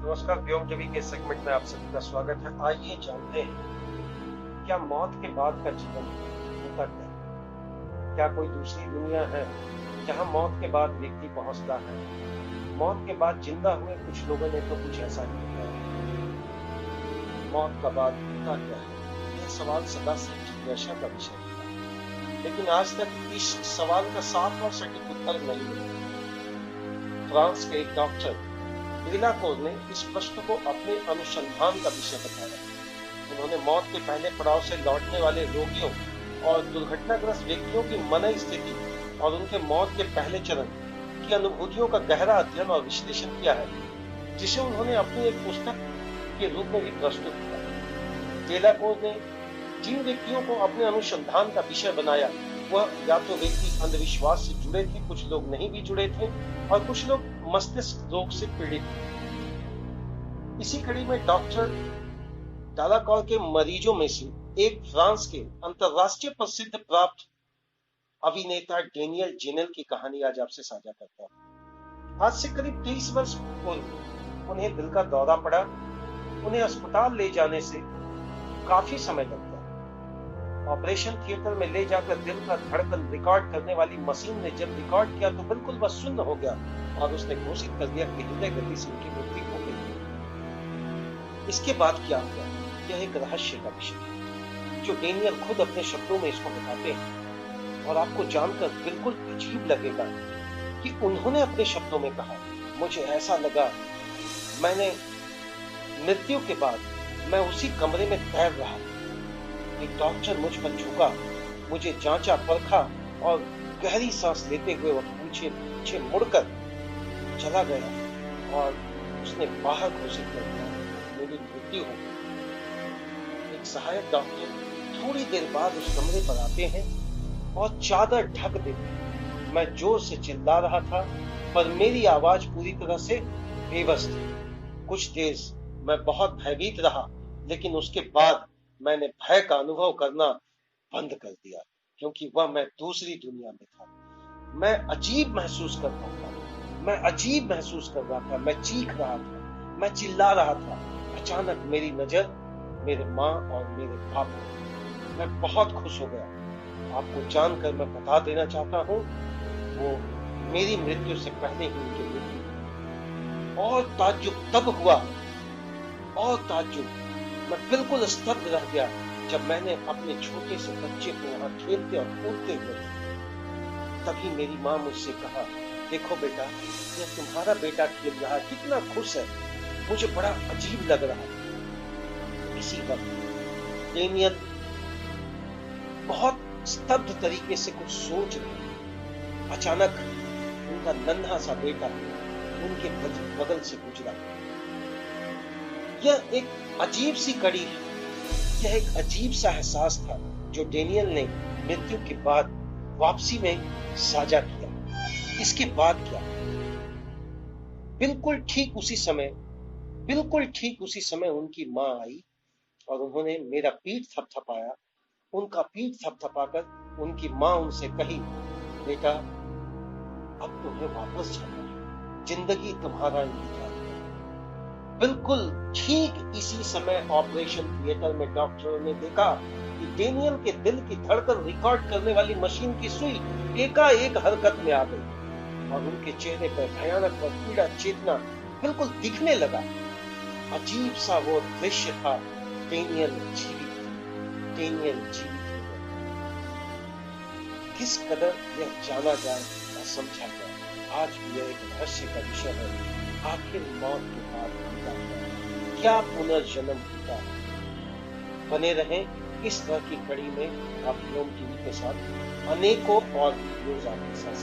नमस्कार, व्योम टीवी के सेगमेंट में आप सभी का स्वागत है। आइए जानते हैं क्या मौत के बाद का जीवन होता क्या है? क्या कोई दूसरी दुनिया है जहां मौत के बाद व्यक्ति पहुंचता है? मौत के बाद जिंदा हुए कुछ लोगों ने तो कुछ ऐसा ही किया है। मौत का बाद होता क्या है? यह सवाल सदा से जिज्ञासा का विषय है, लेकिन आज तक इस सवाल का साफ और सटीक उत्तर नहीं मिला। फ्रांस के एक डॉक्टर रिलाकोर ने इस प्रश्न को अपने अनुसंधान का विषय बताया। उन्होंने मौत के पहले पड़ाव से लौटने वाले रोगियों और दुर्घटनाग्रस्त व्यक्तियों की मनई स्थिति और उनके मौत के पहले चरण की अनुभूतियों का गहरा अध्ययन और विश्लेषण किया है, जिसे उन्होंने अपनी एक पुस्तक के रूप में भी प्रस्तुत किया। रिलाकोर ने जिन व्यक्तियों को अपने अनुसंधान का विषय बनाया, वह या तो व्यक्ति अंधविश्वास से जुड़े थे, कुछ लोग नहीं भी जुड़े थे और कुछ लोग मस्तिष्क रोग से पीड़ित थे। इसी कड़ी में डॉक्टर डालाकॉर के मरीजों में से एक फ्रांस के अंतरराष्ट्रीय प्रसिद्ध प्राप्त अभिनेता डेनियल जेनेल की कहानी आज आपसे साझा करता हूं। आज से करीब 30 वर्ष पूर्व उन्हें दिल का दौरा पड़ा। उन्हें अस्पताल ले जाने से काफी समय लगता। ऑपरेशन थिएटर में ले जाकर दिल का धड़कन रिकॉर्ड करने वाली मशीन ने जब रिकॉर्ड किया तो बिल्कुल बस शून्य हो गया और उसने घोषित कर दिया कि हृदय गति से उनकी मृत्यु हो गई। इसके बाद क्या हुआ, यह एक रहस्य का विषय है, जो डेनियल खुद अपने शब्दों में इसको बताते हैं और आपको जानकर बिल्कुल अजीब लगेगा कि उन्होंने अपने शब्दों में कहा, मुझे ऐसा लगा मैंने मृत्यु के बाद मैं उसी कमरे में तैर रहा। एक डॉक्टर मुझ पर झुका, मुझे जांचा परखा और गहरी सांस लेते हुए वह पीछे मुड़कर चला गया और उसने बाहर घोषित कर दिया, मेरी मृत्यु हो गई। एक सहायक डॉक्टर थोड़ी देर बाद उस कमरे पर आते हैं और चादर ढक देते हैं। मैं जोर से चिल्ला रहा था, पर मेरी आवाज पूरी तरह से बेबस थी। कुछ देर मैं बहुत भयभीत रहा, लेकिन उसके बाद मैंने भय का अनुभव करना बंद कर दिया, क्योंकि वह मैं दूसरी दुनिया में था। मैं अजीब महसूस कर रहा था, मैं चीख रहा था, मैं चिल्ला रहा था। अचानक मेरी नजर मेरे माँ और मेरे बाप पर। मैं बहुत खुश हो गया। आपको जानकर मैं बता देना चाहता हूँ, वो मेरी मृत्यु से पहले ही उनकी मृत्यु हुई। और ताज्जुब तब हुआ, मैं बिल्कुल स्तब्ध रह गया जब मैंने अपने छोटे से बच्चे को वहां खेलते और कूदते हुए देखा। तभी मेरी माँ मुझसे कहा, देखो बेटा, यह तुम्हारा बेटा खेल रहा, कितना खुश है। मुझे बड़ा अजीब लग रहा। इसी वक्त डेनियल बहुत स्तब्ध तरीके से कुछ सोच रहे। अचानक उनका नन्हा सा बेटा उनके बगल से गुजरा। यह एक अजीब सी कड़ी है, यह एक अजीब सा एहसास था जो डेनियल ने मृत्यु के बाद वापसी में साझा किया। इसके बाद क्या? बिल्कुल ठीक उसी समय उनकी माँ आई और उन्होंने मेरा पीठ थपथपाया। उनका पीठ थपथपाकर उनकी माँ उनसे कही, बेटा, अब तुम्हें वापस जाना है, जिंदगी तुम्हारा इंतजार। बिल्कुल ठीक इसी समय ऑपरेशन थिएटर में डॉक्टरों ने देखा कि डेनियल के दिल की धड़कन रिकॉर्ड करने वाली मशीन की सुई एकाएक हरकत में आ गई और उनके चेहरे पर भयानक और पीड़ा चेतना बिल्कुल दिखने लगा। अजीब सा वो दृश्य था। डेनियल जीवित हो गया। किस कदर यह जाना जाए और समझा जाए, आज भी यह एक रहस्य का विषय है। आखिर मौत के बाद होता है क्या? पुनर्जन्म होता है? बने रहें इस तरह की कड़ी में। आप व्योम टीवी के साथ अनेकों और वीडियोज आपके साथ